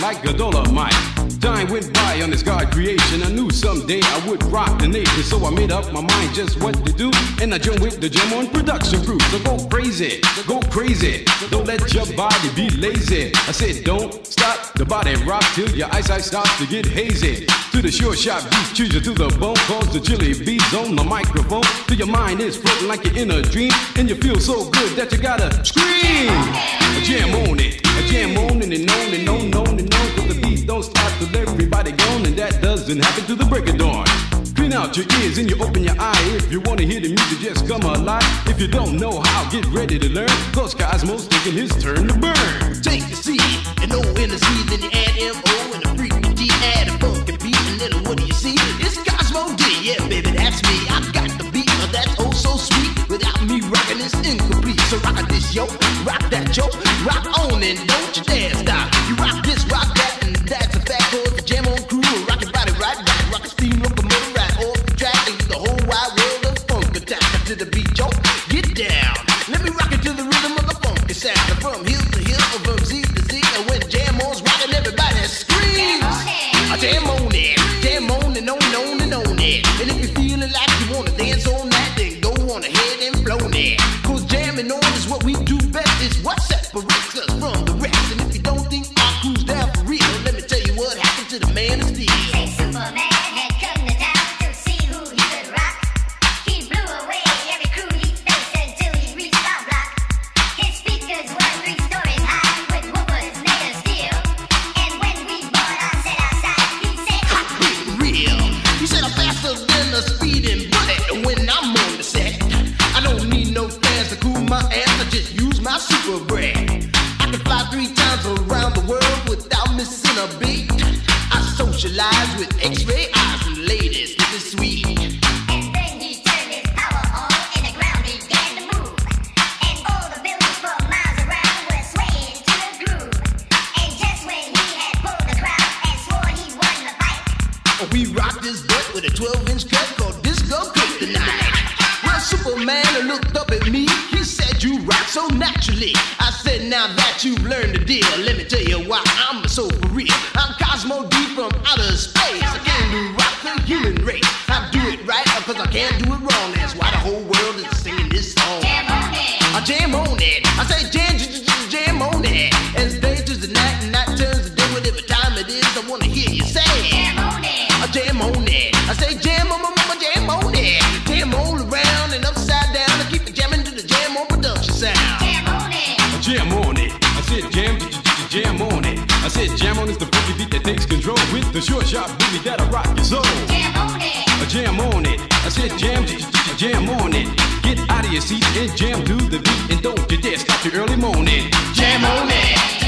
Like a Dolomite. Time went by on this God creation. I knew someday I would rock the nation, so I made up my mind just what to do. And I joined with the Jam On production crew. So go crazy, go crazy. Don't let your body be lazy. I said don't stop the body rock till your eyesight starts to get hazy. To the sure shot beats, choose you to the bone. Cause the chili beats on the microphone. Till your mind is floating like you're in a dream. And you feel so good that you gotta scream. A jam on it, a jam on it and on and on and on and on. Cause the beat don't stop till everybody gone. And that doesn't happen till the break of dawn. Clean out your ears and you open your eye. If you wanna hear the music, just come alive. If you don't know how, get ready to learn. Cause Cosmo's taking his turn to burn. Take the C and O in the C, then you add M-O and a freaking D, add a funky beat, and then what do you see? It's Cosmo D, yeah baby, that's me. I got the beat, that's oh so sweet. Without me rocking it's incomplete. So rock this yo, rock that yo, rock on and don't you dare stop. You rock this, rock that, and that's a fact. Cause the Jam On crew will rock your body right back. Rock a steam locomotive right off the track, and the whole wide world of funk attack. To the beat yo, get down. Let me rock it to the rhythm of the funky sound. From hill to hill, from Z to Z, and when Jam On's rocking, everybody screams. Jam on it, jam on and on and on and on it. And if you're feeling like you wanna dance on that, then go on ahead and blow it. Cause jamming on is what we do best. It's what separates us from the rest. And if you don't think our crew's down for real, let me tell you what happened to the man of steel. Hey, Superman had come to town to see who he could rock. He blew away every crew he faced until he reached our block. His speakers were 3 stories high with woofers made of steel. And when we brought our set outside, he said, "Hot, real." He said I'm faster than a speeding bullet when I'm on the set. I don't need no fans to cool my ass. I just use my super breath. I can fly 3 times around the world without missing a beat. I socialize with X-ray eyes and ladies. This is sweet. and then he turned his power on and the ground began to move. And all the buildings for miles around were swaying to the groove. And just when he had pulled the crowd and swore he won the fight, We rock this butt with a 12-inch cut called Disco Kryptonite. Well, Superman looked up at me. He said, you rock so naturally. I said, now that you've learned the deal, let me tell you why I'm so for real. I'm Cosmo D from outer space. I came to rock the human race. I do it right because I can't do it wrong. That's why the whole world is singing this song. Jam on it. I jam on it. I say jam on it. As day turns to night and night turns to day, whatever time it is, I wanna hear you say Jam on it. I jam on it. I say jam on it. Jam all around and upside down. I keep it jamming to the Jam On production sound. Jam on it. Jam on it. I said jam on it. I said jam on is the boogie beat that takes control with the short sharp boogie that'll rock your soul. Jam on it. Jam on it. I said jam on it. Get out of your seat and jam to the beat and don't you dare stop your early morning. Jam on it.